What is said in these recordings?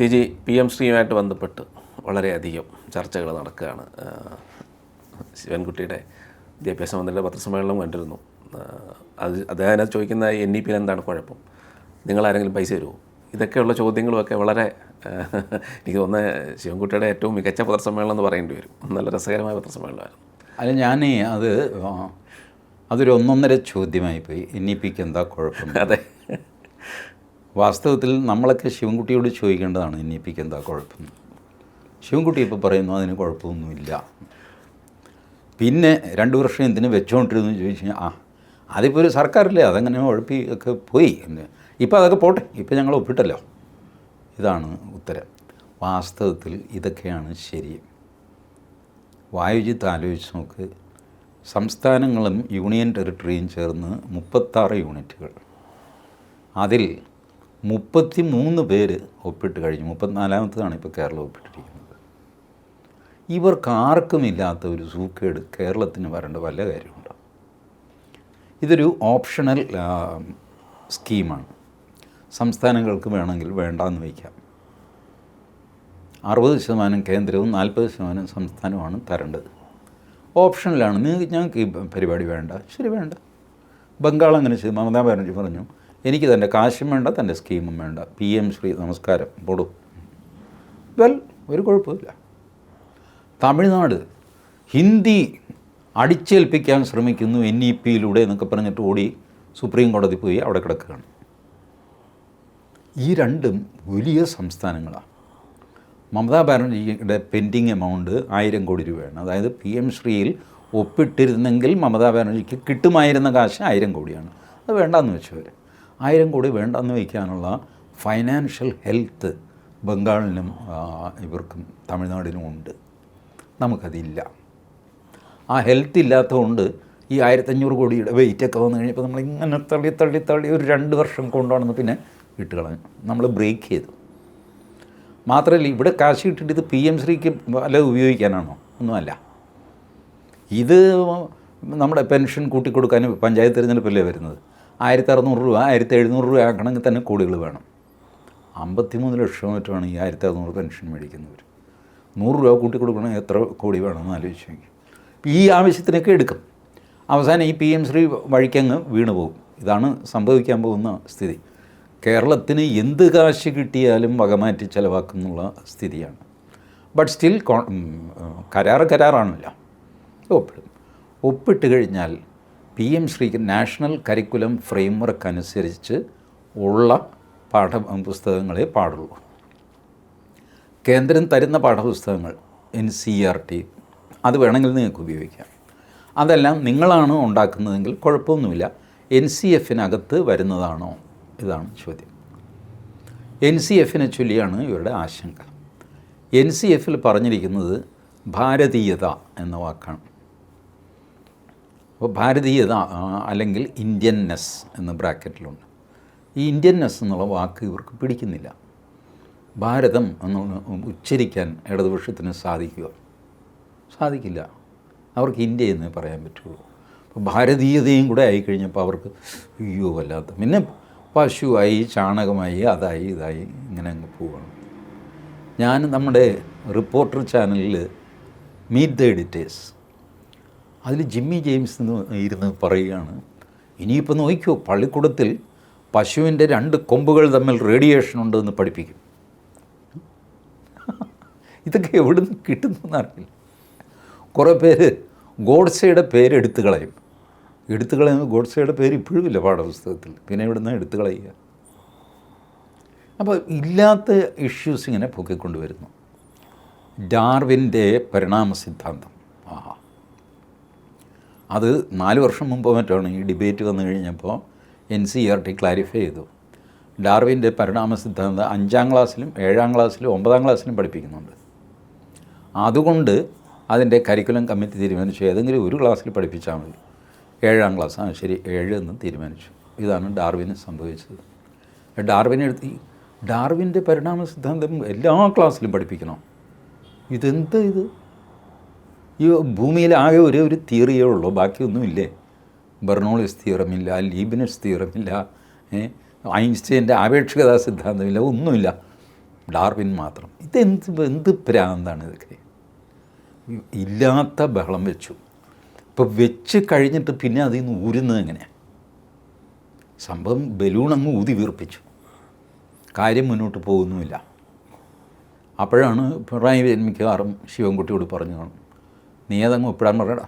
T G P M ശ്രീയുമായിട്ട് ബന്ധപ്പെട്ട് വളരെയധികം ചർച്ചകൾ നടക്കുകയാണ്. ശിവൻകുട്ടിയുടെ വിദ്യാഭ്യാസ മന്ത്രിയുടെ പത്രസമ്മേളനം കണ്ടിരുന്നു. അദ്ദേഹം അതിനകത്ത് ചോദിക്കുന്ന NEP എന്താണ് കുഴപ്പം, നിങ്ങളാരെങ്കിലും പൈസ തരുമോ, ഇതൊക്കെയുള്ള ചോദ്യങ്ങളുമൊക്കെ വളരെ എനിക്ക് തോന്നുന്നത് ശിവൻകുട്ടിയുടെ ഏറ്റവും മികച്ച പത്രസമ്മേളനം എന്ന് പറയേണ്ടി വരും. നല്ല രസകരമായ പത്രസമ്മേളനമായിരുന്നു. അല്ല, അതൊരു ഒന്നൊന്നര ചോദ്യമായിപ്പോയി. NEPക്ക് എന്താ കുഴപ്പം? അതെ, വാസ്തവത്തിൽ നമ്മളൊക്കെ ശിവൻകുട്ടിയോട് ചോദിക്കേണ്ടതാണ് NEPക്ക് എന്താ കുഴപ്പം. ശിവൻകുട്ടി ഇപ്പോൾ പറയുന്നു അതിന് കുഴപ്പമൊന്നുമില്ല. പിന്നെ 2 വർഷം എന്തിനു വെച്ചുകൊണ്ടിരുന്നു ചോദിച്ചു കഴിഞ്ഞാൽ അതിപ്പോൾ ഒരു സർക്കാരില്ലേ, അതങ്ങനെ ഉഴപ്പി ഒക്കെ പോയി. ഇപ്പോൾ അതൊക്കെ പോട്ടെ, ഇപ്പോൾ ഞങ്ങൾ ഒപ്പിട്ടല്ലോ. ഇതാണ് ഉത്തരം. വാസ്തവത്തിൽ ഇതൊക്കെയാണ് ശരി. വായുജിത്ത് ആലോചിച്ച് നോക്ക്, സംസ്ഥാനങ്ങളും യൂണിയൻ ടെറിട്ടറിയും ചേർന്ന് 36 യൂണിറ്റുകൾ, അതിൽ 33 പേര് ഒപ്പിട്ട് കഴിഞ്ഞു. 34ാമത്തതാണ് ഇപ്പോൾ കേരളം ഒപ്പിട്ടിരിക്കുന്നത്. ഇവർക്ക് ആർക്കുമില്ലാത്ത ഒരു സൂക്കേട് കേരളത്തിന് വരേണ്ട വല്ല കാര്യമുണ്ടോ? ഇതൊരു ഓപ്ഷണൽ സ്കീമാണ്. സംസ്ഥാനങ്ങൾക്ക് വേണമെങ്കിൽ വേണ്ടാന്ന് വയ്ക്കാം. 60% കേന്ദ്രവും 40% സംസ്ഥാനവുമാണ് തരേണ്ടത്. ഓപ്ഷനിലാണ്. ഞങ്ങൾക്ക് ഈ പരിപാടി വേണ്ട, ശരി, വേണ്ട. ബംഗാൾ അങ്ങനെ ചെയ്തു. മമതാ ബാനർജി പറഞ്ഞു എനിക്ക് തൻ്റെ കാശും വേണ്ട, തൻ്റെ സ്കീമും വേണ്ട, PM ശ്രീ നമസ്കാരം പൊടും. ഒരു കുഴപ്പമില്ല. തമിഴ്നാട് ഹിന്ദി അടിച്ചേൽപ്പിക്കാൻ ശ്രമിക്കുന്നു NEPയിലൂടെ എന്നൊക്കെ പറഞ്ഞിട്ട് ഓടി സുപ്രീം കോടതി പോയി അവിടെ കിടക്കുകയാണ്. ഈ രണ്ടും വലിയ സംസ്ഥാനങ്ങളാണ്. മമതാ ബാനർജിയുടെ പെൻഡിങ് എമൗണ്ട് 1000 കോടി രൂപയാണ്. അതായത് PM ശ്രീയിൽ ഒപ്പിട്ടിരുന്നെങ്കിൽ മമതാ ബാനർജിക്ക് കിട്ടുമായിരുന്ന കാശ് 1000 കോടിയാണ്. അത് വേണ്ടാന്ന് വെച്ചവർ 1000 കോടി വേണ്ടാന്ന് വയ്ക്കാനുള്ള ഫൈനാൻഷ്യൽ ഹെൽത്ത് ബംഗാളിനും ഇവർക്കും തമിഴ്നാടിനും ഉണ്ട്. നമുക്കതില്ല. ആ ഹെൽത്ത് ഇല്ലാത്തതുകൊണ്ട് ഈ 1500 കോടിയുടെ വെയിറ്റൊക്കെ വന്നു കഴിഞ്ഞപ്പോൾ നമ്മളിങ്ങനെ തള്ളി ഒരു 2 വർഷം കൊണ്ടുവന്ന് പിന്നെ ഇട്ടുകളഞ്ഞു. നമ്മൾ ബ്രേക്ക് ചെയ്തു. മാത്രമല്ല, ഇവിടെ കാശ് കിട്ടിയിട്ട് ഇത് PM ശ്രീക്ക് വല്ലതും ഉപയോഗിക്കാനാണോ? ഒന്നുമല്ല. ഇത് നമ്മുടെ പെൻഷൻ കൂട്ടിക്കൊടുക്കാൻ പഞ്ചായത്ത് തിരഞ്ഞെടുപ്പല്ലേ വരുന്നത്. 1600 രൂപ 1700 രൂപ ആക്കണമെങ്കിൽ തന്നെ കോടികൾ വേണം. 53 ലക്ഷം മറ്റുമാണ് ഈ 1600 പെൻഷൻ മേടിക്കുന്നവർ. 100 രൂപ കൂട്ടിക്കൊടുക്കണമെങ്കിൽ എത്ര കോടി വേണമെന്ന് ആലോചിച്ച് നോക്കി. ഈ ആവശ്യത്തിനൊക്കെ എടുക്കും. അവസാനം ഈ PM ശ്രീ വഴിക്കങ്ങ് വീണു പോകും. ഇതാണ് സംഭവിക്കാൻ പോകുന്ന സ്ഥിതി. കേരളത്തിന് എന്ത് കാശ് കിട്ടിയാലും വകമാറ്റി ചിലവാക്കുന്നുള്ള സ്ഥിതിയാണ്. ബട്ട് സ്റ്റിൽ കരാറാണല്ലോ. ഒപ്പിട്ട് കഴിഞ്ഞാൽ PM ശ്രീക്ക് നാഷണൽ കരിക്കുലം ഫ്രെയിംവർക്ക് അനുസരിച്ച് ഉള്ള പാഠപുസ്തകങ്ങളെ പാടുള്ളൂ. കേന്ദ്രം തരുന്ന പാഠപുസ്തകങ്ങൾ NCERT അത് വേണമെങ്കിൽ നിങ്ങൾക്ക് ഉപയോഗിക്കാം. അതെല്ലാം നിങ്ങളാണ് ഉണ്ടാക്കുന്നതെങ്കിൽ കുഴപ്പമൊന്നുമില്ല. NCFനകത്ത് വരുന്നതാണോ? ഇതാണ് ചോദ്യം. NCFനെ ചൊല്ലിയാണ് ഇവരുടെ ആശങ്ക. NCFൽ പറഞ്ഞിരിക്കുന്നത് ഭാരതീയത എന്ന വാക്കാണ്. അപ്പോൾ ഭാരതീയത അല്ലെങ്കിൽ ഇന്ത്യൻനെസ് എന്ന ബ്രാക്കറ്റിലുണ്ട്. ഈ ഇന്ത്യൻനെസ് എന്നുള്ള വാക്ക് ഇവർക്ക് പിടിക്കുന്നില്ല. ഭാരതം എന്നുള്ള ഉച്ചരിക്കാൻ ഇടതുപക്ഷത്തിന് സാധിക്കില്ല. അവർക്ക് ഇന്ത്യ എന്നേ പറയാൻ പറ്റുള്ളൂ. അപ്പോൾ ഭാരതീയതയും കൂടെ ആയിക്കഴിഞ്ഞപ്പോൾ അവർക്ക് വല്ലാത്ത, പിന്നെ പശുവായി, ചാണകമായി, അതായി ഇതായി ഇങ്ങനെ അങ്ങ് പോവുകയാണ്. ഞാൻ നമ്മുടെ റിപ്പോർട്ടർ ചാനലിൽ മീറ്റ് ദ എഡിറ്റേഴ്സ്, അതിൽ ജിമ്മി ജെയിംസ് ഇരുന്ന് പറയുകയാണ്, ഇനിയിപ്പോൾ നോക്കിക്കോ, പള്ളിക്കൂടത്തിൽ പശുവിൻ്റെ 2 കൊമ്പുകൾ തമ്മിൽ റേഡിയേഷൻ ഉണ്ടെന്ന് പഠിപ്പിക്കും. ഇതൊക്കെ എവിടെ നിന്ന് കിട്ടുന്നതെന്നറിയില്ല. കുറേ പേര് ഗോഡ്സെയുടെ പേര് എടുത്തു കളയും. ഗോഡ്സെയുടെ പേര് ഇപ്പോഴും ഇല്ല പാഠപുസ്തകത്തിൽ. പിന്നെ ഇവിടെ നിന്ന് എടുത്തു കളയുക. അപ്പോൾ ഇല്ലാത്ത ഇഷ്യൂസ് ഇങ്ങനെ പൊക്കിക്കൊണ്ടുവരുന്നു. ഡാർവിൻ്റെ പരിണാമ സിദ്ധാന്തം, അത് 4 വർഷം മുമ്പ് മറ്റാണ് ഈ ഡിബേറ്റ് വന്നു കഴിഞ്ഞപ്പോൾ NCERT ക്ലാരിഫൈ ചെയ്തു. ഡാർവിൻ്റെ പരിണാമ സിദ്ധാന്തം 5ാം ക്ലാസ്സിലും 7ാം ക്ലാസ്സിലും 9ാം ക്ലാസ്സിലും പഠിപ്പിക്കുന്നുണ്ട്. അതുകൊണ്ട് അതിൻ്റെ കരിക്കുലം കമ്മിറ്റി തീരുമാനിച്ചു ഏതെങ്കിലും ഒരു ക്ലാസ്സിൽ പഠിപ്പിച്ചാൽ മതി. 7ാം ക്ലാസ്, ശരി 7 എന്ന് തീരുമാനിച്ചു. ഇതാണ് ഡാർവിന് സംഭവിച്ചത്. ഡാർവിൻ്റെ പരിണാമ സിദ്ധാന്തം എല്ലാ ക്ലാസ്സിലും പഠിപ്പിക്കണം. ഇതെന്താ ഇത്? ഈ ഭൂമിയിൽ ആകെ ഒരു തിയറിയേ ഉള്ളൂ, ബാക്കിയൊന്നുമില്ലേ? ബെർണോളിസ് തിയറമില്ല, ലീബിനിസ് തിയറമില്ല, ഐൻസ്റ്റൈൻ്റെ ആപേക്ഷികതാ സിദ്ധാന്തമില്ല, ഒന്നുമില്ല. ഡാർവിൻ മാത്രം. എന്ത് ഭ്രാന്താണ് ഇതൊക്കെ? ഇല്ലാത്ത ബഹളം വെച്ചു. ഇപ്പോൾ വെച്ച് കഴിഞ്ഞിട്ട് പിന്നെ അതിൽ നിന്ന് ഊരുന്നത് എങ്ങനെയാണ്? സംഭവം ബലൂൺ അങ്ങ് ഊതി വീർപ്പിച്ചു, കാര്യം മുന്നോട്ട് പോകുന്നുമില്ല. അപ്പോഴാണ് പിണറായി വിജയൻ മിക്കവാറും ശിവൻകുട്ടിയോട് പറഞ്ഞു കാണും, നീ അതങ്ങ് ഒപ്പിടാൻ പറയടാ,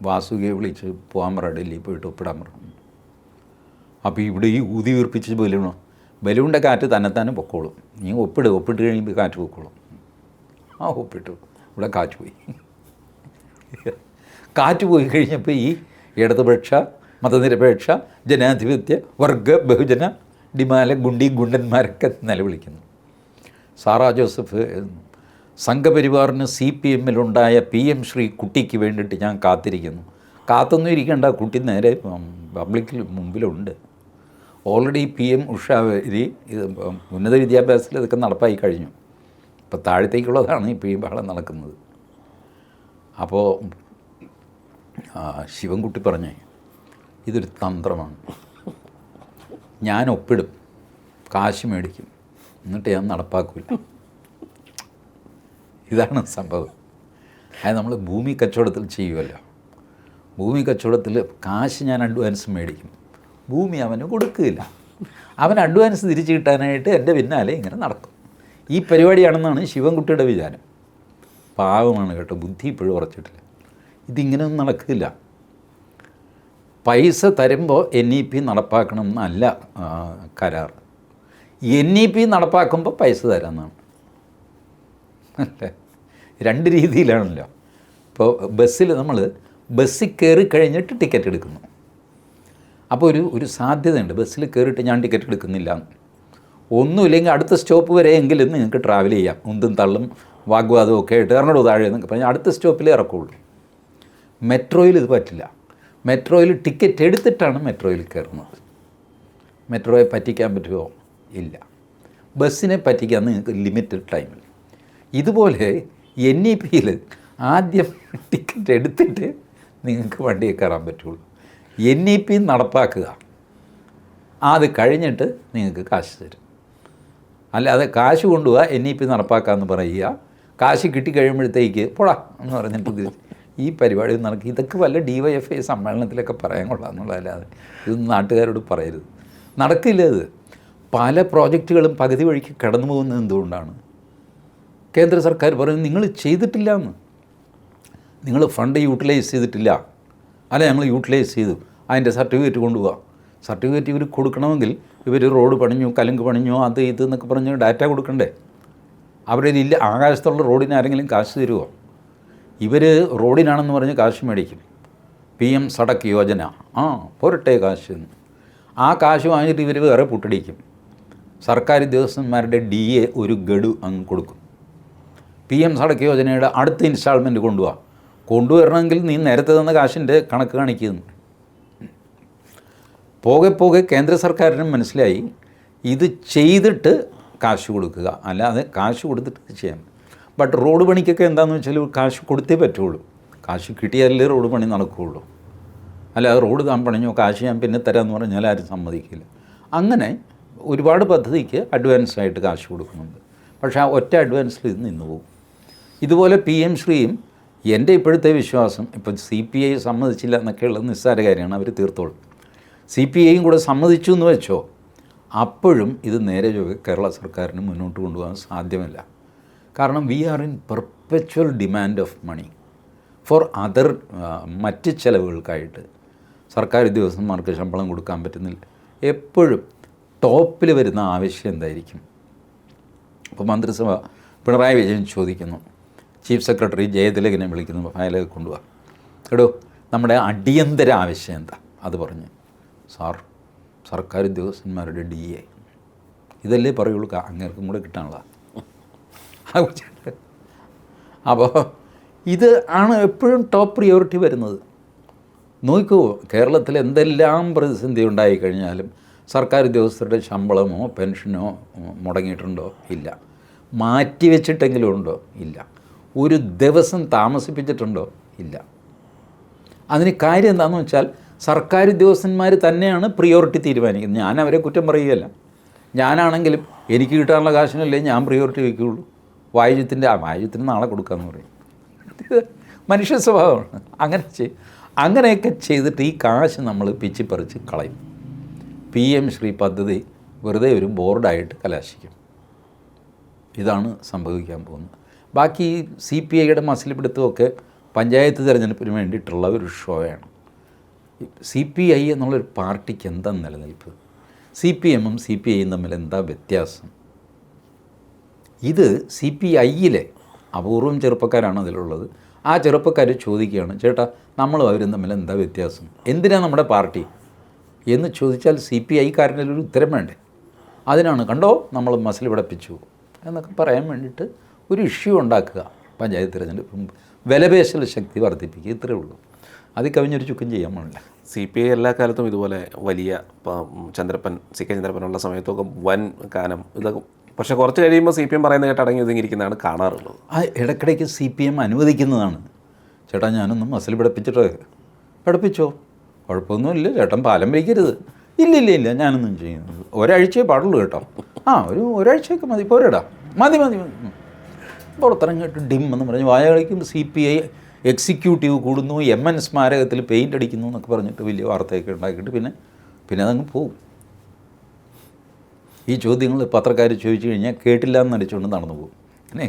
വാസുകിയെ വിളിച്ച് പോകാൻ പറ, ഡൽഹിയിൽ പോയിട്ട് ഒപ്പിടാൻ പറ. അപ്പോൾ ഇവിടെ ഈ ഊതി വീർപ്പിച്ച് ബലൂണിൻ്റെ കാറ്റ് തന്നെത്താനെ പൊക്കോളും, നീ ഒപ്പിട്ട് കഴിയുമ്പോൾ കാറ്റ് പൊക്കോളും. ആ ഒപ്പിട്ടു, ഇവിടെ കാറ്റ് പോയി. കാറ്റ് പോയി കഴിഞ്ഞപ്പോൾ ഈ ഇടതുപക്ഷ മതനിരപേക്ഷ ജനാധിപത്യ വർഗ ബഹുജന ഡിമാല ഗുണ്ടന്മാരൊക്കെ നിലവിളിക്കുന്നു. സാറാ ജോസഫ്, സംഘപരിവാറിന് CPM-ലുണ്ടായ PM ശ്രീ കുട്ടിക്ക് വേണ്ടിയിട്ട് ഞാൻ കാത്തിരിക്കുന്നു. കാത്തൊന്നും ഇരിക്കേണ്ട, കുട്ടി നേരെ പബ്ലിക്കിൽ മുമ്പിലുണ്ട്. ഓൾറെഡി PM ഉഷാവരി ഇത് ഉന്നത വിദ്യാഭ്യാസത്തിൽ ഇതൊക്കെ നടപ്പായി കഴിഞ്ഞു. ഇപ്പോൾ താഴത്തേക്കുള്ളതാണ് ഇപ്പോൾ ഈ ബഹളം നടക്കുന്നത്. അപ്പോൾ ശിവൻകുട്ടി പറഞ്ഞേ, ഇതൊരു തന്ത്രമാണ്, ഞാൻ ഒപ്പിടും, കാശ് മേടിക്കും, എന്നിട്ട് ഞാൻ നടപ്പാക്കില്ല. ഇതാണ് സംഭവം. അത് നമ്മൾ ഭൂമി കച്ചവടത്തിൽ ചെയ്യുമല്ലോ. ഭൂമി കച്ചവടത്തിൽ കാശ് ഞാൻ അഡ്വാൻസ് മേടിക്കും, ഭൂമി അവന് കൊടുക്കുകയില്ല. അവൻ അഡ്വാൻസ് തിരിച്ചു കിട്ടാനായിട്ട് എൻ്റെ പിന്നാലെ ഇങ്ങനെ നടക്കും. ഈ പരിപാടിയാണെന്നാണ് ശിവൻകുട്ടിയുടെ വിചാരം. പാവമാണ് കേട്ടോ, ബുദ്ധി ഇപ്പോഴും ഉറച്ചിട്ടില്ല. ഇതിങ്ങനെയൊന്നും നടക്കില്ല. പൈസ തരുമ്പോൾ NEP നടപ്പാക്കണം എന്നല്ല കരാർ. NEP നടപ്പാക്കുമ്പോൾ പൈസ തരാമെന്നാണ്. അല്ലേ? രണ്ട് രീതിയിലാണല്ലോ. ഇപ്പോൾ ബസ്സിൽ നമ്മൾ ബസ്സിൽ കയറി കഴിഞ്ഞിട്ട് ടിക്കറ്റ് എടുക്കുന്നു. അപ്പോൾ ഒരു സാധ്യതയുണ്ട്, ബസ്സിൽ കയറിയിട്ട് ഞാൻ ടിക്കറ്റ് എടുക്കുന്നില്ല, ഒന്നുമില്ലെങ്കിൽ അടുത്ത സ്റ്റോപ്പ് വരെയെങ്കിലും നിങ്ങൾക്ക് ട്രാവൽ ചെയ്യാം, ഉന്തും തള്ളും വാഗ്വാദവും ഒക്കെ ആയിട്ട് ഇറങ്ങടോ താഴെ എന്നൊക്കെ പറഞ്ഞാൽ അടുത്ത സ്റ്റോപ്പിലേ ഇറക്കുള്ളൂ. മെട്രോയിൽ ഇത് പറ്റില്ല. മെട്രോയിൽ ടിക്കറ്റ് എടുത്തിട്ടാണ് മെട്രോയിൽ കയറുന്നത്. മെട്രോയെ പറ്റിക്കാൻ പറ്റുമോ? ഇല്ല. ബസ്സിനെ പറ്റിക്കാൻ നിങ്ങൾക്ക് ലിമിറ്റഡ് ടൈമിൽ. ഇതുപോലെ NEP-യിൽ ആദ്യം ടിക്കറ്റ് എടുത്തിട്ട് നിങ്ങൾക്ക് വണ്ടിയിൽ കയറാൻ പറ്റുള്ളൂ. NEP നടപ്പാക്കുക, അത് കഴിഞ്ഞിട്ട് നിങ്ങൾക്ക് കാശ് തരും. അല്ലാതെ കാശ് കൊണ്ടുപോവുക, NEP നടപ്പാക്കാമെന്ന് പറയുക, കാശ് കിട്ടിക്കഴിയുമ്പോഴത്തേക്ക് പോടാ എന്ന് പറഞ്ഞിട്ട് ഈ പരിപാടി നടക്കും. ഇതൊക്കെ വല്ല DYFI സമ്മേളനത്തിലൊക്കെ പറയാൻ കൊള്ളാമെന്നുള്ളതല്ലാതെ ഇതൊന്നും നാട്ടുകാരോട് പറയരുത്. നടക്കില്ല. ഇത് പല പ്രോജക്റ്റുകളും പകുതി വഴിക്ക് കടന്നു പോകുന്നത് എന്തുകൊണ്ടാണ്? കേന്ദ്ര സർക്കാർ പറയുന്നത് നിങ്ങൾ ചെയ്തിട്ടില്ല എന്ന്, നിങ്ങൾ ഫണ്ട് യൂട്ടിലൈസ് ചെയ്തിട്ടില്ല. അല്ല, ഞങ്ങൾ യൂട്ടിലൈസ് ചെയ്തു, അതിൻ്റെ സർട്ടിഫിക്കറ്റ് കൊണ്ടുപോകാം. സർട്ടിഫിക്കറ്റ് ഇവർ കൊടുക്കണമെങ്കിൽ ഇവർ റോഡ് പണിഞ്ഞു, കലുങ്ക് പണിഞ്ഞു, അത് ഇത് എന്നൊക്കെ പറഞ്ഞ് ഡാറ്റ കൊടുക്കണ്ടേ? അവരുടെ ഇല്ല. ആകാശത്തുള്ള റോഡിന് ആരെങ്കിലും കാശ് തരുമോ? ഇവർ റോഡിനാണെന്ന് പറഞ്ഞ് കാശ് മേടിക്കും. PM സടക്ക് യോജന, പോരട്ടെ കാശ് എന്ന്. ആ കാശ് വാങ്ങിയിട്ട് ഇവർ വേറെ പുട്ടടിക്കും. സർക്കാർ ഉദ്യോഗസ്ഥന്മാരുടെ DA ഒരു ഗഡു അങ്ങ് കൊടുക്കും. PM സടക്ക് യോജനയുടെ അടുത്ത ഇൻസ്റ്റാൾമെൻറ്റ് കൊണ്ടുവരണമെങ്കിൽ നീ നേരത്തെ തന്ന കാശിൻ്റെ കണക്ക് കാണിക്കുന്നു. പോകെ കേന്ദ്ര സർക്കാരിനും മനസ്സിലായി ഇത് ചെയ്തിട്ട് കാശ് കൊടുക്കുക, അല്ലാതെ കാശ് കൊടുത്തിട്ട് ചെയ്യാം. ബട്ട് റോഡ് പണിക്കൊക്കെ എന്താണെന്ന് വെച്ചാൽ കാശ് കൊടുത്തേ പറ്റുള്ളൂ. കാശ് കിട്ടിയാലേ റോഡ് പണി നടക്കുകയുള്ളൂ. അല്ലാതെ റോഡ് താൻ പണിഞ്ഞോ കാശ് ഞാൻ പിന്നെ തരാമെന്ന് പറഞ്ഞാൽ ആരും സമ്മതിക്കില്ല. അങ്ങനെ ഒരുപാട് പദ്ധതിക്ക് അഡ്വാൻസായിട്ട് കാശ് കൊടുക്കുന്നുണ്ട്. പക്ഷേ ആ ഒറ്റ അഡ്വാൻസിൽ ഇത് നിന്ന് പോകും. ഇതുപോലെ PM ശ്രീയും എൻ്റെ ഇപ്പോഴത്തെ വിശ്വാസം, ഇപ്പം CPI സമ്മതിച്ചില്ല എന്നൊക്കെയുള്ളത് നിസ്സാര കാര്യമാണ്, അവർ തീർത്തോളും. CPIയും കൂടെ സമ്മതിച്ചു എന്ന് വെച്ചോ, അപ്പോഴും ഇത് നേരെ കേരള സർക്കാരിന് മുന്നോട്ട് കൊണ്ടുപോകാൻ സാധ്യമല്ല. കാരണം we are in perpetual demand of money for other മറ്റ് ചിലവുകൾക്കായിട്ട്. സർക്കാർ ഉദ്യോഗസ്ഥന്മാർക്ക് ശമ്പളം കൊടുക്കാൻ പറ്റുന്നില്ല. എപ്പോഴും ടോപ്പിൽ വരുന്ന ആവശ്യം എന്തായിരിക്കും? അപ്പോൾ മന്ത്രിസഭ പിണറായി വിജയൻ ചോദിക്കുന്നു, ചീഫ് സെക്രട്ടറി ജയതിലകനെ വിളിക്കുന്നു, ഫയലൊക്കെ കൊണ്ടുപോകാം, എടോ നമ്മുടെ അടിയന്തര ആവശ്യം എന്താ? അത് പറഞ്ഞ് സർക്കാർ ഉദ്യോഗസ്ഥന്മാരുടെ DA ഇതല്ലേ പറയുള്ളൂ, അങ്ങേർക്കും കൂടെ കിട്ടാനുള്ള. അപ്പോൾ ഇത് ആണ് എപ്പോഴും ടോപ്പ് പ്രിയോറിറ്റി വരുന്നത്. നോക്കൂ, കേരളത്തിൽ എന്തെല്ലാം പ്രതിസന്ധി ഉണ്ടായിക്കഴിഞ്ഞാലും സർക്കാർ ഉദ്യോഗസ്ഥരുടെ ശമ്പളമോ പെൻഷനോ മുടങ്ങിയിട്ടുണ്ടോ? ഇല്ല. മാറ്റിവെച്ചിട്ടെങ്കിലും ഉണ്ടോ? ഇല്ല. ഒരു ദിവസം താമസിപ്പിച്ചിട്ടുണ്ടോ? ഇല്ല. അതിന് കാര്യം എന്താണെന്ന് വെച്ചാൽ സർക്കാർ ഉദ്യോഗസ്ഥന്മാർ തന്നെയാണ് പ്രിയോറിറ്റി തീരുമാനിക്കുന്നത്. ഞാൻ അവരെ കുറ്റം പറയുകയല്ല. ഞാനാണെങ്കിലും എനിക്ക് കിട്ടാനുള്ള കാശിനല്ലേ ഞാൻ പ്രിയോറിറ്റി വയ്ക്കുകയുള്ളൂ. വായുജ്യത്തിന് നാളെ കൊടുക്കാമെന്ന് പറയും. ഇത് മനുഷ്യ സ്വഭാവമാണ്. അങ്ങനെയൊക്കെ ചെയ്തിട്ട് ഈ കാശ് നമ്മൾ പിച്ചിപ്പറിച്ച് കളയും. PM ശ്രീ പദ്ധതി വെറുതെ ഒരു ബോർഡായിട്ട് കലാശിക്കും. ഇതാണ് സംഭവിക്കാൻ പോകുന്നത്. ബാക്കി CPIയുടെ മസിൽ പിടുത്തമൊക്കെ പഞ്ചായത്ത് തിരഞ്ഞെടുപ്പിന് വേണ്ടിയിട്ടുള്ള ഒരു ഷോയാണ്. CPI എന്നുള്ളൊരു പാർട്ടിക്ക് എന്താ നിലനിൽപ്പ്? CPMഉം CPIയും തമ്മിൽ എന്താ വ്യത്യാസം? ഇത് CPIയിലെ അപൂർവം ചെറുപ്പക്കാരാണ് അതിലുള്ളത്. ആ ചെറുപ്പക്കാർ ചോദിക്കുകയാണ്, ചേട്ടാ നമ്മളും അവരും തമ്മിൽ എന്താ വ്യത്യാസം, എന്തിനാണ് നമ്മുടെ പാർട്ടി എന്ന് ചോദിച്ചാൽ CPIക്കാരൻ്റെ ഒരു ഉത്തരം വേണ്ടേ? അതിനാണ് കണ്ടോ നമ്മൾ മസിൽ പിടപ്പിച്ചു എന്നൊക്കെ പറയാൻ വേണ്ടിയിട്ട് ഒരു ഇഷ്യൂ ഉണ്ടാക്കുക. പഞ്ചായത്ത് തിരഞ്ഞെടുപ്പ് മുമ്പ് വിലപേശൽ ശക്തി വർദ്ധിപ്പിക്കുക, ഇത്രയേ ഉള്ളൂ. അതിൽ കവിഞ്ഞൊരു ചുക്കും ചെയ്യാൻ പാടില്ല. CPI എല്ലാ കാലത്തും ഇതുപോലെ വലിയ CK ചന്ദ്രപ്പനുള്ള സമയത്തൊക്കെ വൻ കാനം ഇതൊക്കെ, പക്ഷേ കുറച്ച് കഴിയുമ്പോൾ CPM പറയുന്നത് കേട്ട് അടങ്ങി ഒതുങ്ങിയിരിക്കുന്നതാണ് കാണാറുള്ളത്. ആ ഇടയ്ക്കിടയ്ക്ക് CPM അനുവദിക്കുന്നതാണ്. ചേട്ടാ ഞാനൊന്നും മസിൽ പഠിപ്പിച്ചോ, കുഴപ്പമൊന്നുമില്ല ചേട്ടൻ പാലം വയ്ക്കരുത്. ഇല്ല ഞാനൊന്നും ചെയ്യുന്നത് ഒരാഴ്ചയെ പാടുള്ളൂ കേട്ടോ. ഒരാഴ്ചയൊക്കെ മതി, പോരെടാ, മതി പുറത്തിറങ്ങിയിട്ട് ഡിം എന്ന് പറഞ്ഞ് വായ കളിക്കും. CPI എക്സിക്യൂട്ടീവ് കൂടുന്നു, MN സ്മാരകത്തിൽ പെയിൻ്റ് അടിക്കുന്നു എന്നൊക്കെ പറഞ്ഞിട്ട് വലിയ വാർത്തയൊക്കെ ഉണ്ടാക്കിയിട്ട് പിന്നെ അതങ്ങ് പോവും. ഈ ചോദ്യങ്ങൾ പത്രക്കാർ ചോദിച്ചു കഴിഞ്ഞാൽ കേട്ടില്ല എന്ന് നടിച്ചുകൊണ്ട് നടന്നു പോകും. അങ്ങനെ